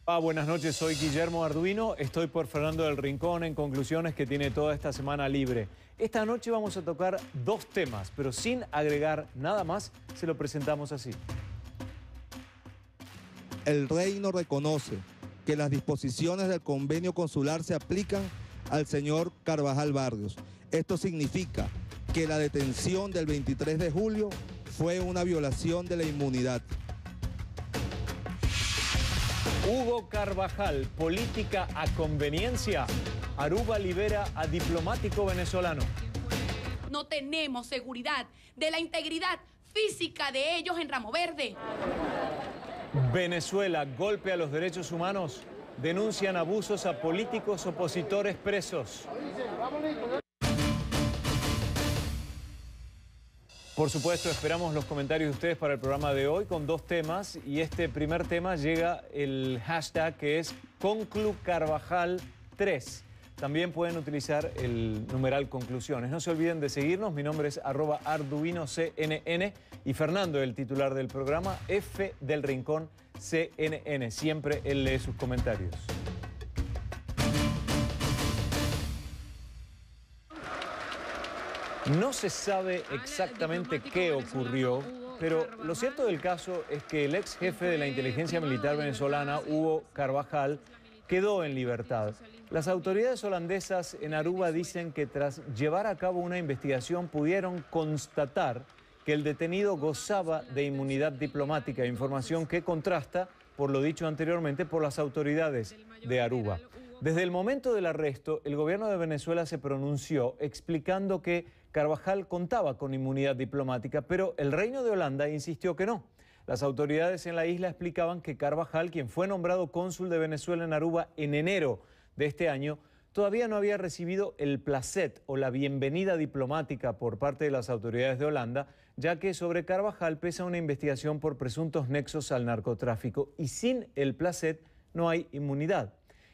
Buenas noches, soy Guillermo Arduino, estoy por Fernando del Rincón en Conclusiones, que tiene toda esta semana libre. Esta noche vamos a tocar dos temas, pero sin agregar nada más, se lo presentamos así. El Reino reconoce que las disposiciones del convenio consular se aplican al señor Carvajal Barrios. Esto significa que la detención del 23 de julio fue una violación de la inmunidad. Hugo Carvajal, política a conveniencia. Aruba libera a diplomático venezolano. No tenemos seguridad de la integridad física de ellos en Ramo Verde. Venezuela, golpe a los derechos humanos. Denuncian abusos a políticos opositores presos. Por supuesto, esperamos los comentarios de ustedes para el programa de hoy con dos temas. Y este primer tema llega el hashtag que es ConcluCarvajal3. También pueden utilizar el numeral conclusiones. No se olviden de seguirnos. Mi nombre es @ArduinoCNN y Fernando, el titular del programa, F del Rincón CNN. Siempre él lee sus comentarios. No se sabe exactamente qué ocurrió, pero lo cierto del caso es que el ex jefe de la inteligencia militar venezolana, Hugo Carvajal, quedó en libertad. Las autoridades holandesas en Aruba dicen que tras llevar a cabo una investigación pudieron constatar que el detenido gozaba de inmunidad diplomática, información que contrasta, por lo dicho anteriormente, por las autoridades de Aruba. Desde el momento del arresto, el gobierno de Venezuela se pronunció explicando que Carvajal contaba con inmunidad diplomática, pero el Reino de Holanda insistió que no. Las autoridades en la isla explicaban que Carvajal, quien fue nombrado cónsul de Venezuela en Aruba en enero de este año, todavía no había recibido el placet o la bienvenida diplomática por parte de las autoridades de Holanda, ya que sobre Carvajal pesa una investigación por presuntos nexos al narcotráfico y sin el placet no hay inmunidad.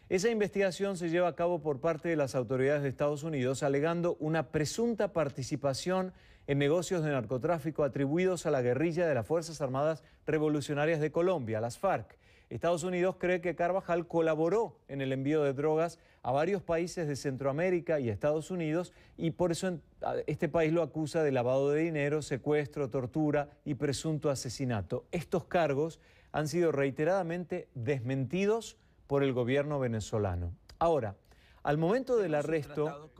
Esa investigación se lleva a cabo por parte de las autoridades de Estados Unidos, alegando una presunta participación en negocios de narcotráfico atribuidos a la guerrilla de las Fuerzas Armadas Revolucionarias de Colombia, las FARC. Estados Unidos cree que Carvajal colaboró en el envío de drogas a varios países de Centroamérica y Estados Unidos y por eso este país lo acusa de lavado de dinero, secuestro, tortura y presunto asesinato. Estos cargos han sido reiteradamente desmentidos por el gobierno venezolano. Ahora, al momento del arresto,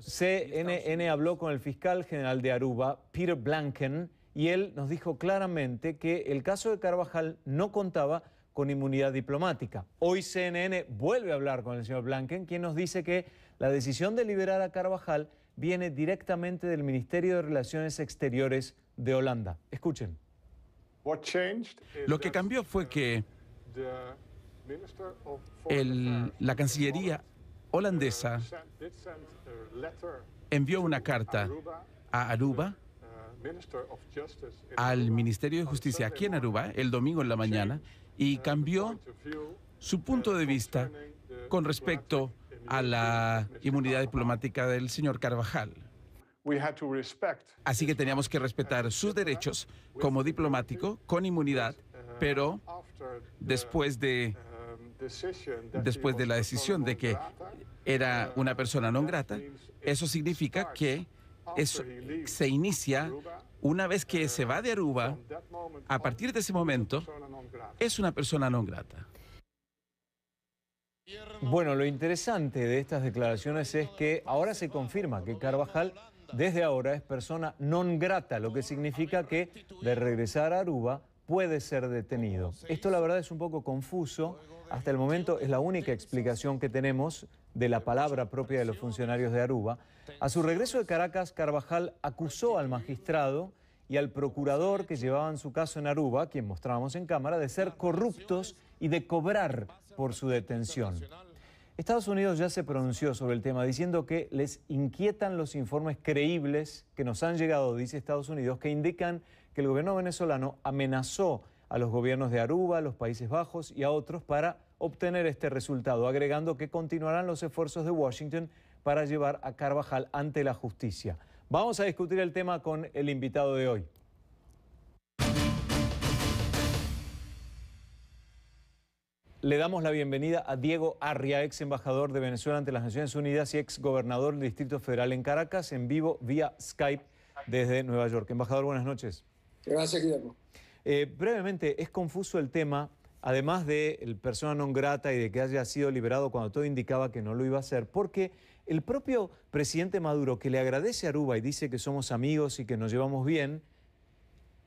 CNN habló con el fiscal general de Aruba, Peter Blanken, y él nos dijo claramente que el caso de Carvajal no contaba con inmunidad diplomática. Hoy CNN vuelve a hablar con el señor Blanken, quien nos dice que la decisión de liberar a Carvajal viene directamente del Ministerio de Relaciones Exteriores de Holanda. Escuchen. Lo que cambió fue que la Cancillería holandesa envió una carta a Aruba, al Ministerio de Justicia aquí en Aruba, el domingo en la mañana, y cambió su punto de vista con respecto a la inmunidad diplomática del señor Carvajal. Así que teníamos que respetar sus derechos como diplomático, con inmunidad, pero después de la decisión de que era una persona non grata, eso significa que eso se inicia una vez que se va de Aruba. A partir de ese momento, es una persona non grata. Bueno, lo interesante de estas declaraciones es que ahora se confirma que Carvajal desde ahora es persona non grata, lo que significa que de regresar a Aruba puede ser detenido. Esto la verdad es un poco confuso. Hasta el momento es la única explicación que tenemos de la palabra propia de los funcionarios de Aruba. A su regreso de Caracas, Carvajal acusó al magistrado y al procurador que llevaban su caso en Aruba, quien mostrábamos en cámara, de ser corruptos y de cobrar por su detención. Estados Unidos ya se pronunció sobre el tema diciendo que les inquietan los informes creíbles que nos han llegado, dice Estados Unidos, que indican que el gobierno venezolano amenazó a los gobiernos de Aruba, los Países Bajos y a otros para obtener este resultado, agregando que continuarán los esfuerzos de Washington para llevar a Carvajal ante la justicia. Vamos a discutir el tema con el invitado de hoy. Le damos la bienvenida a Diego Arria, ex embajador de Venezuela ante las Naciones Unidas y ex gobernador del Distrito Federal en Caracas, en vivo vía Skype desde Nueva York. Embajador, buenas noches. Gracias, Guillermo. Brevemente, es confuso el tema, además de el persona non grata y de que haya sido liberado cuando todo indicaba que no lo iba a hacer, porque el propio presidente Maduro, que le agradece a Aruba y dice que somos amigos y que nos llevamos bien,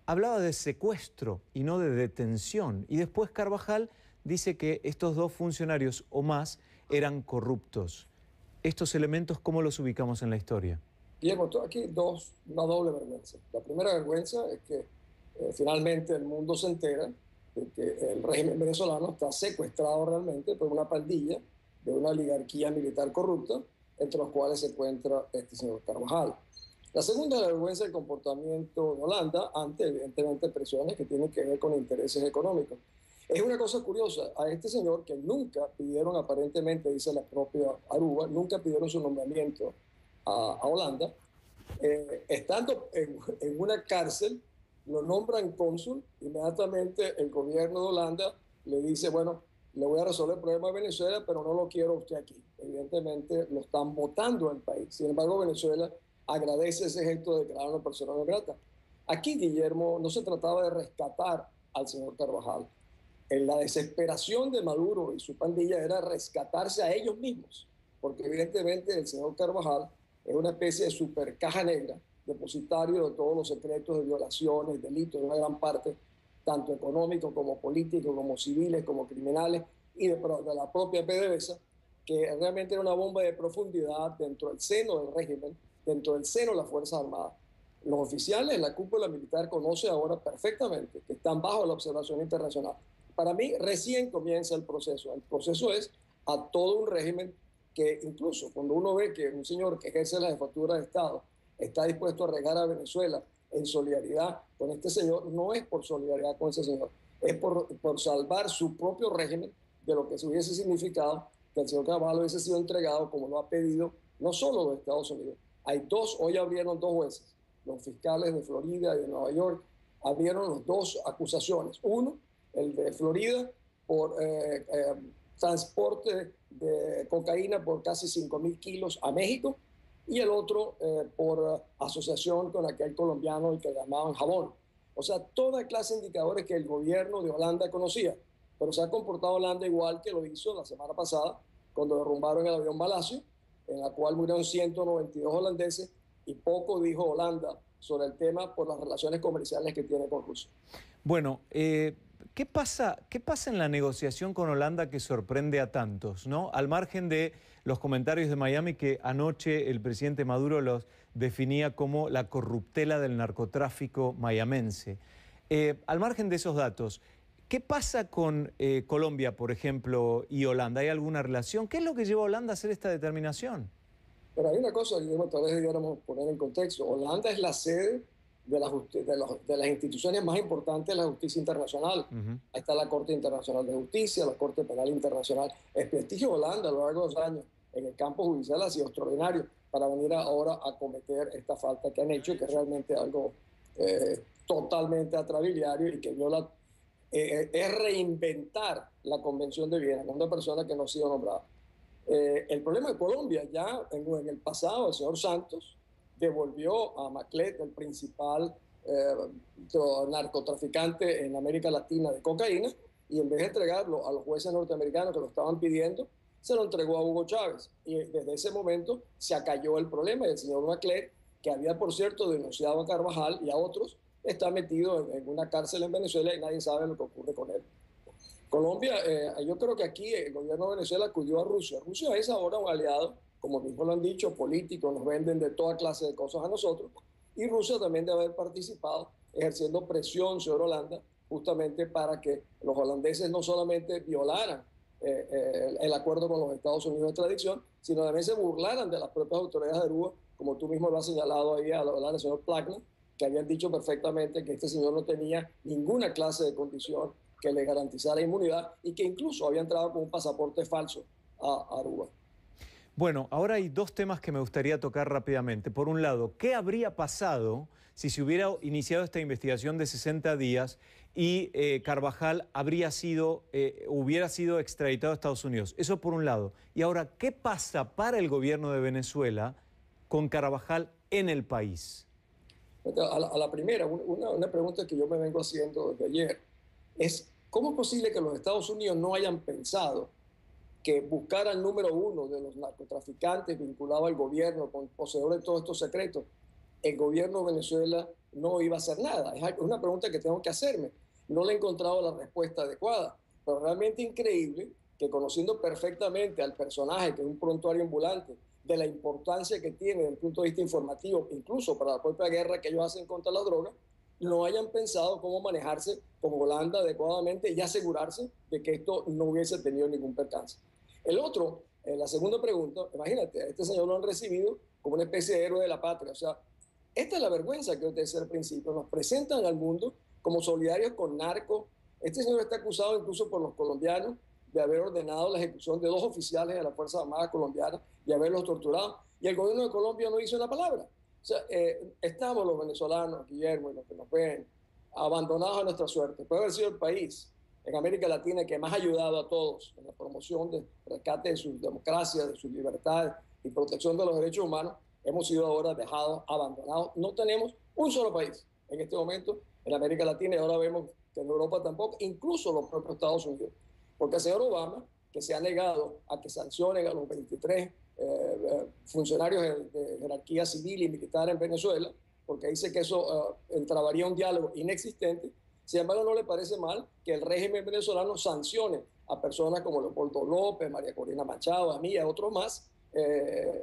hablaba de secuestro y no de detención. Y después Carvajal dice que estos dos funcionarios o más eran corruptos. ¿Estos elementos cómo los ubicamos en la historia? Guillermo, aquí una doble vergüenza. La primera vergüenza es que finalmente el mundo se entera de que el régimen venezolano está secuestrado realmente por una pandilla de una oligarquía militar corrupta, entre los cuales se encuentra este señor Carvajal. La segunda es la vergüenza del comportamiento de Holanda ante, evidentemente, presiones que tienen que ver con intereses económicos. Es una cosa curiosa, a este señor que nunca pidieron, aparentemente, dice la propia Aruba, nunca pidieron su nombramiento a Holanda, estando en una cárcel, lo nombran cónsul, inmediatamente el gobierno de Holanda le dice, bueno, le voy a resolver el problema de Venezuela, pero no lo quiero usted aquí. Evidentemente lo están votando en el país. Sin embargo, Venezuela agradece ese gesto de declarar a una persona no grata. Aquí, Guillermo, no se trataba de rescatar al señor Carvajal. En la desesperación de Maduro y su pandilla era rescatarse a ellos mismos, porque evidentemente el señor Carvajal es una especie de super caja negra, depositario de todos los secretos de violaciones, delitos, de una gran parte, tanto económicos como políticos, como civiles, como criminales, y de la propia PDVSA, que realmente era una bomba de profundidad dentro del seno del régimen, dentro del seno de las Fuerzas Armadas. Los oficiales, la cúpula militar conoce ahora perfectamente que están bajo la observación internacional. Para mí, recién comienza el proceso. El proceso es a todo un régimen que incluso cuando uno ve que un señor que ejerce la jefatura de Estado está dispuesto a regar a Venezuela en solidaridad con este señor, no es por solidaridad con ese señor, es por salvar su propio régimen de lo que se hubiese significado que el señor Carvajal hubiese sido entregado como lo ha pedido no solo los Estados Unidos. Hoy abrieron dos jueces, los fiscales de Florida y de Nueva York, abrieron las dos acusaciones. Uno, el de Florida, por transporte de cocaína por casi 5.000 kilos a México, y el otro por asociación con aquel colombiano que llamaban Jabón. O sea, toda clase de indicadores que el gobierno de Holanda conocía, pero se ha comportado Holanda igual que lo hizo la semana pasada, cuando derrumbaron el avión Palacio, en la cual murieron 192 holandeses, y poco dijo Holanda sobre el tema por las relaciones comerciales que tiene con Rusia. Bueno, ¿qué pasa en la negociación con Holanda que sorprende a tantos, ¿no? Al margen de los comentarios de Miami que anoche el presidente Maduro los definía como la corruptela del narcotráfico mayamense. Al margen de esos datos, ¿qué pasa con Colombia, por ejemplo, y Holanda? ¿Hay alguna relación? ¿Qué es lo que llevó a Holanda a hacer esta determinación? Pero hay una cosa que tal vez debiéramos poner en contexto. Holanda es la sede de las instituciones más importantes de la justicia internacional. Ahí está la Corte Internacional de Justicia, la Corte Penal Internacional. El prestigio de Holanda a lo largo de los años en el campo judicial ha sido extraordinario para venir ahora a cometer esta falta que han hecho, que es realmente algo totalmente atrabiliario y que viola, es reinventar la Convención de Viena con una persona que no ha sido nombrada. El problema de Colombia, ya en el pasado, el señor Santos devolvió a Maclet, el principal narcotraficante en América Latina de cocaína, y en vez de entregarlo a los jueces norteamericanos que lo estaban pidiendo, se lo entregó a Hugo Chávez. Y desde ese momento se acalló el problema, y el señor Maclet, que había, por cierto, denunciado a Carvajal y a otros, está metido en una cárcel en Venezuela y nadie sabe lo que ocurre con él. Colombia, yo creo que aquí el gobierno de Venezuela acudió a Rusia. Rusia es ahora un aliado, como mismo lo han dicho, políticos, nos venden de toda clase de cosas a nosotros, y Rusia también debe haber participado ejerciendo presión sobre Holanda justamente para que los holandeses no solamente violaran el acuerdo con los Estados Unidos de extradición, sino también se burlaran de las propias autoridades de Aruba, como tú mismo lo has señalado ahí al hablar del señor Plackman, que habían dicho perfectamente que este señor no tenía ninguna clase de condición que le garantizara inmunidad y que incluso había entrado con un pasaporte falso a Aruba. Bueno, ahora hay dos temas que me gustaría tocar rápidamente. Por un lado, ¿qué habría pasado si se hubiera iniciado esta investigación de 60 días y Carvajal hubiera sido extraditado a Estados Unidos? Eso por un lado. Y ahora, ¿qué pasa para el gobierno de Venezuela con Carvajal en el país? A la primera, una pregunta que yo me vengo haciendo desde ayer es, ¿cómo es posible que los Estados Unidos no hayan pensado que buscar al número uno de los narcotraficantes vinculado al gobierno, con poseedor de todos estos secretos, el gobierno de Venezuela no iba a hacer nada? Es una pregunta que tengo que hacerme. No le he encontrado la respuesta adecuada, pero realmente increíble que, conociendo perfectamente al personaje, que es un prontuario ambulante, de la importancia que tiene desde el punto de vista informativo, incluso para la propia guerra que ellos hacen contra la droga, no hayan pensado cómo manejarse con Holanda adecuadamente y asegurarse de que esto no hubiese tenido ningún percance. El otro, la segunda pregunta, imagínate, a este señor lo han recibido como una especie de héroe de la patria. O sea, esta es la vergüenza que yo te decía al principio. Nos presentan al mundo como solidarios con narcos. Este señor está acusado incluso por los colombianos de haber ordenado la ejecución de 2 oficiales de la Fuerza Armada colombiana y haberlos torturado. Y el gobierno de Colombia no hizo una palabra. O sea, estamos los venezolanos, Guillermo, y los que nos ven, abandonados a nuestra suerte. Puede haber sido el país en América Latina que más ha ayudado a todos en la promoción de rescate de sus democracias, de sus libertades y protección de los derechos humanos. Hemos sido ahora dejados, abandonados. No tenemos un solo país en este momento en América Latina, y ahora vemos que en Europa tampoco, incluso los propios Estados Unidos. Porque el señor Obama, que se ha negado a que sancionen a los 23 funcionarios de jerarquía civil y militar en Venezuela, porque dice que eso entrabaría un diálogo inexistente. Sin embargo, no le parece mal que el régimen venezolano sancione a personas como Leopoldo López, María Corina Machado, a mí y a otros más.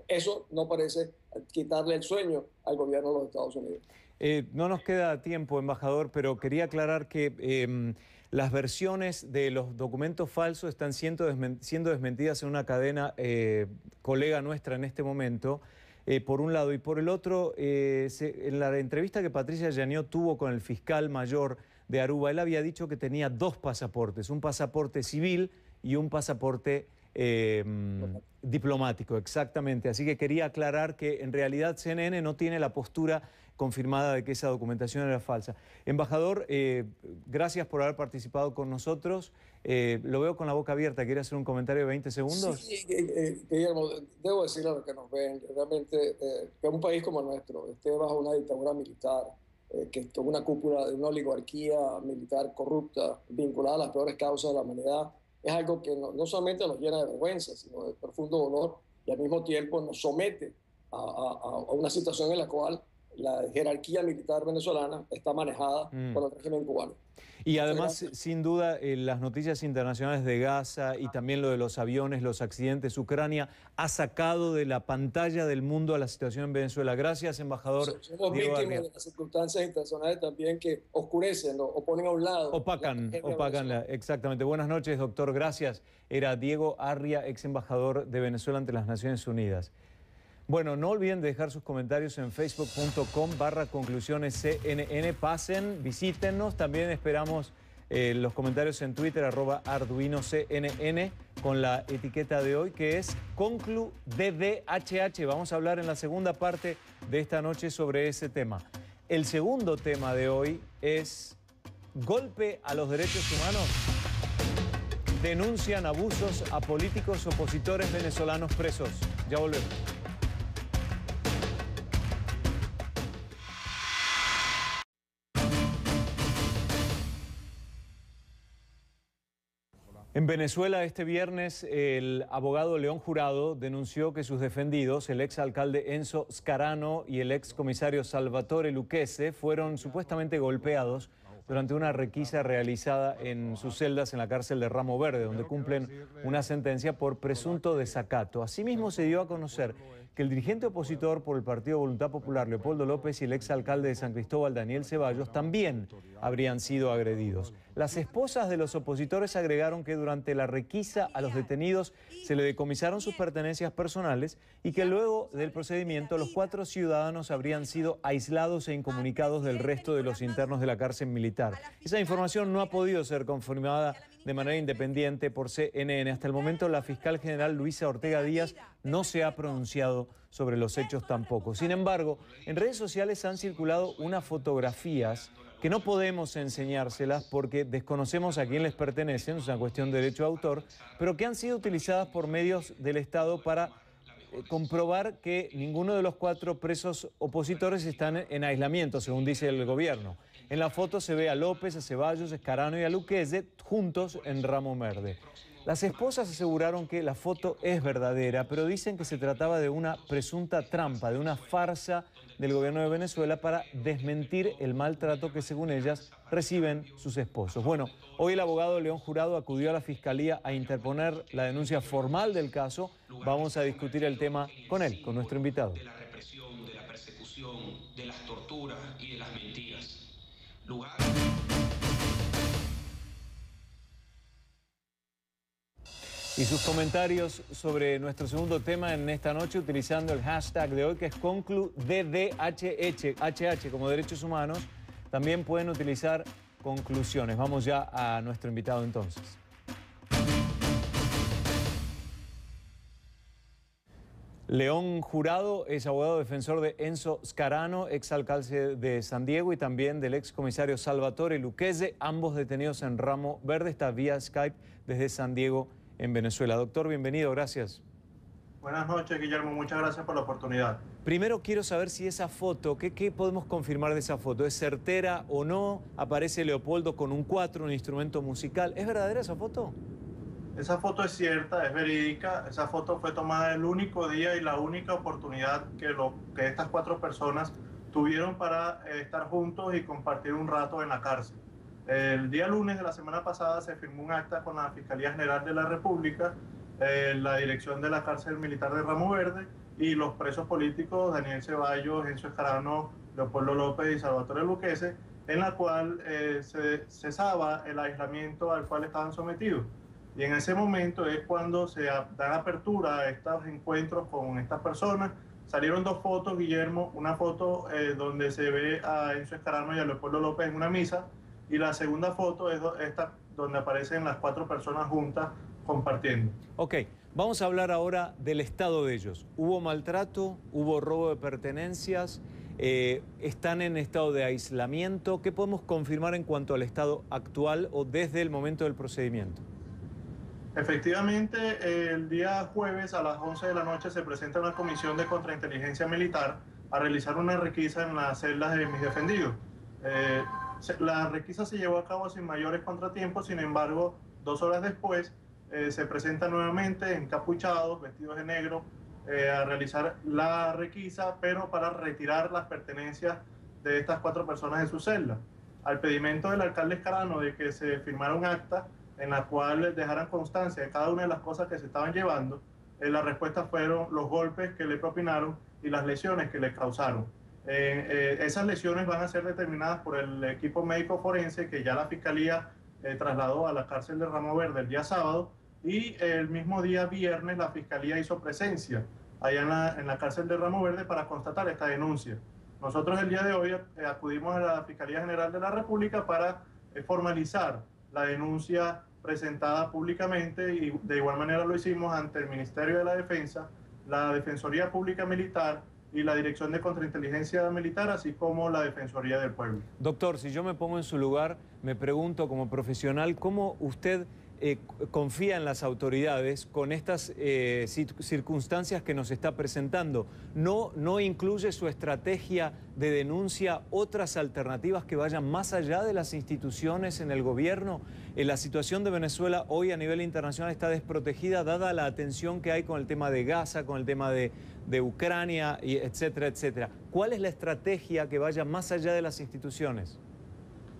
Eso no parece quitarle el sueño al gobierno de los Estados Unidos. No nos queda tiempo, embajador, pero quería aclarar que las versiones de los documentos falsos están siendo desmentidas en una cadena colega nuestra en este momento, por un lado. Y por el otro, en la entrevista que Patricia Yaniot tuvo con el fiscal mayor de Aruba, él había dicho que tenía 2 pasaportes, un pasaporte civil y un pasaporte diplomático, exactamente. Así que quería aclarar que en realidad CNN no tiene la postura confirmada de que esa documentación era falsa. Embajador, gracias por haber participado con nosotros. Lo veo con la boca abierta. ¿Quiere hacer un comentario de 20 segundos? Sí, Guillermo, debo decirle a los que nos ven, realmente que un país como el nuestro esté bajo una dictadura militar, que esté una cúpula de una oligarquía militar corrupta, vinculada a las peores causas de la humanidad, es algo que no solamente nos llena de vergüenza, sino de profundo dolor, y al mismo tiempo nos somete a una situación en la cual la jerarquía militar venezolana está manejada por el régimen cubano. Y además, sin duda, las noticias internacionales de Gaza y también lo de los aviones, los accidentes, Ucrania, ha sacado de la pantalla del mundo a la situación en Venezuela. Gracias, embajador. Somos víctimas de las circunstancias internacionales también que oscurecen o ponen a un lado. Opacan exactamente. Buenas noches, doctor. Gracias. Era Diego Arria, ex embajador de Venezuela ante las Naciones Unidas. Bueno, no olviden de dejar sus comentarios en facebook.com/conclusionesCNN. Pasen, visítennos. También esperamos los comentarios en Twitter, @ArduinoCNN, con la etiqueta de hoy que es ConcluDDHH. Vamos a hablar en la segunda parte de esta noche sobre ese tema. El segundo tema de hoy es golpe a los derechos humanos. Denuncian abusos a políticos opositores venezolanos presos. Ya volvemos. En Venezuela, este viernes, el abogado León Jurado denunció que sus defendidos, el exalcalde Enzo Scarano y el excomisario Salvatore Lucchese, fueron supuestamente golpeados durante una requisa realizada en sus celdas en la cárcel de Ramo Verde, donde cumplen una sentencia por presunto desacato. Asimismo, se dio a conocer que el dirigente opositor por el Partido Voluntad Popular, Leopoldo López, y el exalcalde de San Cristóbal, Daniel Ceballos, también habrían sido agredidos. Las esposas de los opositores agregaron que durante la requisa a los detenidos se le decomisaron sus pertenencias personales y que luego del procedimiento los 4 ciudadanos habrían sido aislados e incomunicados del resto de los internos de la cárcel militar. Esa información no ha podido ser confirmada de manera independiente por CNN. Hasta el momento, la fiscal general Luisa Ortega Díaz no se ha pronunciado sobre los hechos tampoco. Sin embargo, en redes sociales han circulado unas fotografías que no podemos enseñárselas porque desconocemos a quién les pertenecen, es una cuestión de derecho de autor, pero que han sido utilizadas por medios del Estado para comprobar que ninguno de los 4 presos opositores están en aislamiento, según dice el gobierno. En la foto se ve a López, a Ceballos, a Scarano y a Lucchese juntos en ramo verde. Las esposas aseguraron que la foto es verdadera, pero dicen que se trataba de una presunta trampa, de una farsa del gobierno de Venezuela para desmentir el maltrato que, según ellas, reciben sus esposos. Bueno, hoy el abogado León Jurado acudió a la Fiscalía a interponer la denuncia formal del caso. Vamos a discutir el tema con él, con nuestro invitado. De la represión, de la persecución, de las torturas y de las mentiras. Y sus comentarios sobre nuestro segundo tema en esta noche utilizando el hashtag de hoy, que es ConcluDDHH, como derechos humanos. También pueden utilizar conclusiones. Vamos ya a nuestro invitado entonces. León Jurado es abogado defensor de Enzo Scarano, exalcalde de San Diego, y también del excomisario Salvatore Lucchese, ambos detenidos en ramo verde. Está vía Skype desde San Diego, en Venezuela. Doctor, bienvenido, gracias. Buenas noches, Guillermo, muchas gracias por la oportunidad. Primero quiero saber si esa foto, ¿qué podemos confirmar de esa foto? ¿Es certera o no? Aparece Leopoldo con un 4, un instrumento musical. ¿Es verdadera esa foto? Esa foto es cierta, es verídica. Esa foto fue tomada el único día y la única oportunidad que estas 4 personas tuvieron para estar juntos y compartir un rato en la cárcel. El día lunes de la semana pasada se firmó un acta con la Fiscalía General de la República, la dirección de la cárcel militar de Ramo Verde y los presos políticos Daniel Ceballos, Enzo Scarano, Leopoldo López y Salvatore Lucchese, en la cual se cesaba el aislamiento al cual estaban sometidos. Y en ese momento es cuando se dan apertura a estos encuentros con estas personas. Salieron 2 fotos, Guillermo, una foto donde se ve a Enzo Scarano y a Leopoldo López en una misa, y la segunda foto es esta donde aparecen las 4 personas juntas compartiendo. Ok, vamos a hablar ahora del estado de ellos. ¿Hubo maltrato? ¿Hubo robo de pertenencias? ¿Están en estado de aislamiento? ¿Qué podemos confirmar en cuanto al estado actual o desde el momento del procedimiento? Efectivamente, el día jueves a las 11 de la noche se presenta una comisión de contrainteligencia militar a realizar una requisa en las celdas de mis defendidos. La requisa se llevó a cabo sin mayores contratiempos, sin embargo, 2 horas después se presentan nuevamente encapuchados, vestidos de negro, a realizar la requisa, pero para retirar las pertenencias de estas 4 personas de su celda. Al pedimento del alcalde Scarano de que se firmara un acta en la cual dejaran constancia de cada una de las cosas que se estaban llevando, la respuesta fueron los golpes que le propinaron y las lesiones que le causaron. Esas lesiones van a ser determinadas por el equipo médico forense que ya la Fiscalía trasladó a la cárcel de Ramo Verde el día sábado, y el mismo día viernes la Fiscalía hizo presencia allá en la cárcel de Ramo Verde para constatar esta denuncia. Nosotros el día de hoy acudimos a la Fiscalía General de la República para formalizar la denuncia presentada públicamente, y de igual manera lo hicimos ante el Ministerio de la Defensa, la Defensoría Pública Militar y la Dirección de Contrainteligencia Militar, así como la Defensoría del Pueblo. Doctor, si yo me pongo en su lugar, me pregunto como profesional, ¿cómo usted confía en las autoridades con estas circunstancias que nos está presentando? ¿No incluye su estrategia de denuncia otras alternativas que vayan más allá de las instituciones en el gobierno? La situación de Venezuela hoy a nivel internacional está desprotegida, dada la atención que hay con el tema de Gaza, con el tema de Ucrania, y etcétera, etcétera. ¿Cuál es la estrategia que vaya más allá de las instituciones?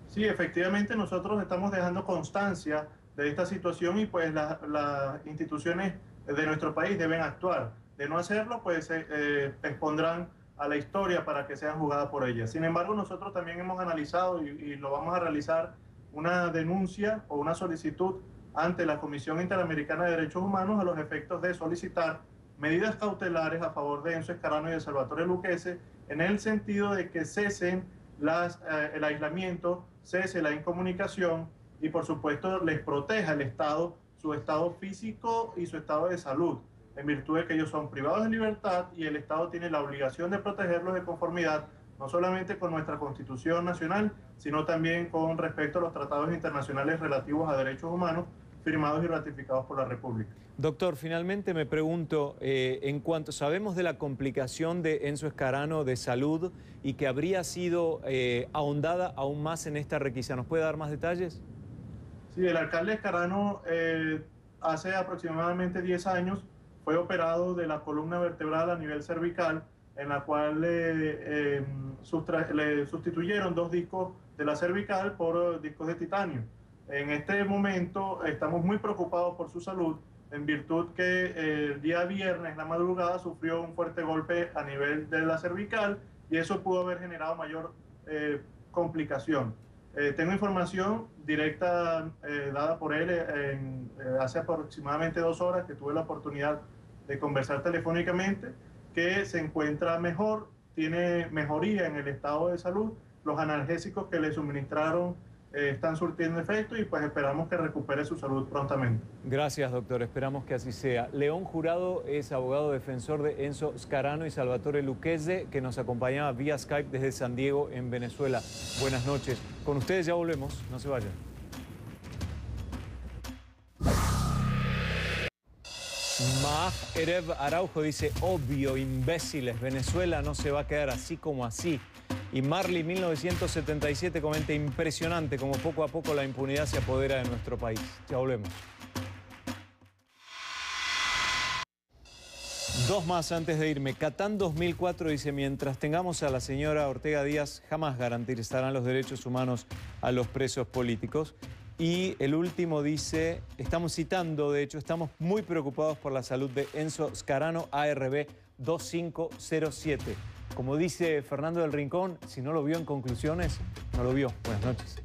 Sí, efectivamente nosotros estamos dejando constancia de esta situación, y pues las instituciones de nuestro país deben actuar. De no hacerlo, pues se expondrán a la historia para que sean juzgadas por ellas. Sin embargo, nosotros también hemos analizado y lo vamos a realizar una denuncia o una solicitud ante la Comisión Interamericana de Derechos Humanos a los efectos de solicitar medidas cautelares a favor de Enzo Scarano y de Salvatore Lucchese, en el sentido de que cesen el aislamiento, cese la incomunicación y por supuesto les proteja el Estado, su estado físico y su estado de salud, en virtud de que ellos son privados de libertad y el Estado tiene la obligación de protegerlos de conformidad no solamente con nuestra Constitución Nacional, sino también con respecto a los tratados internacionales relativos a derechos humanos firmados y ratificados por la República. Doctor, finalmente me pregunto, en cuanto sabemos de la complicación de Enzo Scarano de salud y que habría sido ahondada aún más en esta requisa, ¿nos puede dar más detalles? Sí, el alcalde Scarano hace aproximadamente 10 años fue operado de la columna vertebral a nivel cervical, en la cual le sustituyeron 2 discos de la cervical por discos de titanio. En este momento estamos muy preocupados por su salud, en virtud que el día viernes, la madrugada, sufrió un fuerte golpe a nivel de la cervical y eso pudo haber generado mayor complicación. Tengo información directa dada por él hace aproximadamente 2 horas que tuve la oportunidad de conversar telefónicamente, que se encuentra mejor, tiene mejoría en el estado de salud, los analgésicos que le suministraron están surtiendo efecto y pues esperamos que recupere su salud prontamente. Gracias, doctor, esperamos que así sea. León Jurado es abogado defensor de Enzo Scarano y Salvatore Lucchese, que nos acompañaba vía Skype desde San Diego, en Venezuela. Buenas noches. Con ustedes ya volvemos, no se vayan. Maaj Erev Araujo dice, obvio, imbéciles, Venezuela no se va a quedar así como así. Y Marley 1977 comenta, impresionante como poco a poco la impunidad se apodera de nuestro país. Ya volvemos. 2 más antes de irme. Catán 2004 dice, mientras tengamos a la señora Ortega Díaz, jamás garantizarán los derechos humanos a los presos políticos. Y el último dice, estamos citando, de hecho, estamos muy preocupados por la salud de Enzo Scarano, ARB 2507. Como dice Fernando del Rincón, si no lo vio en conclusiones, no lo vio. Buenas noches.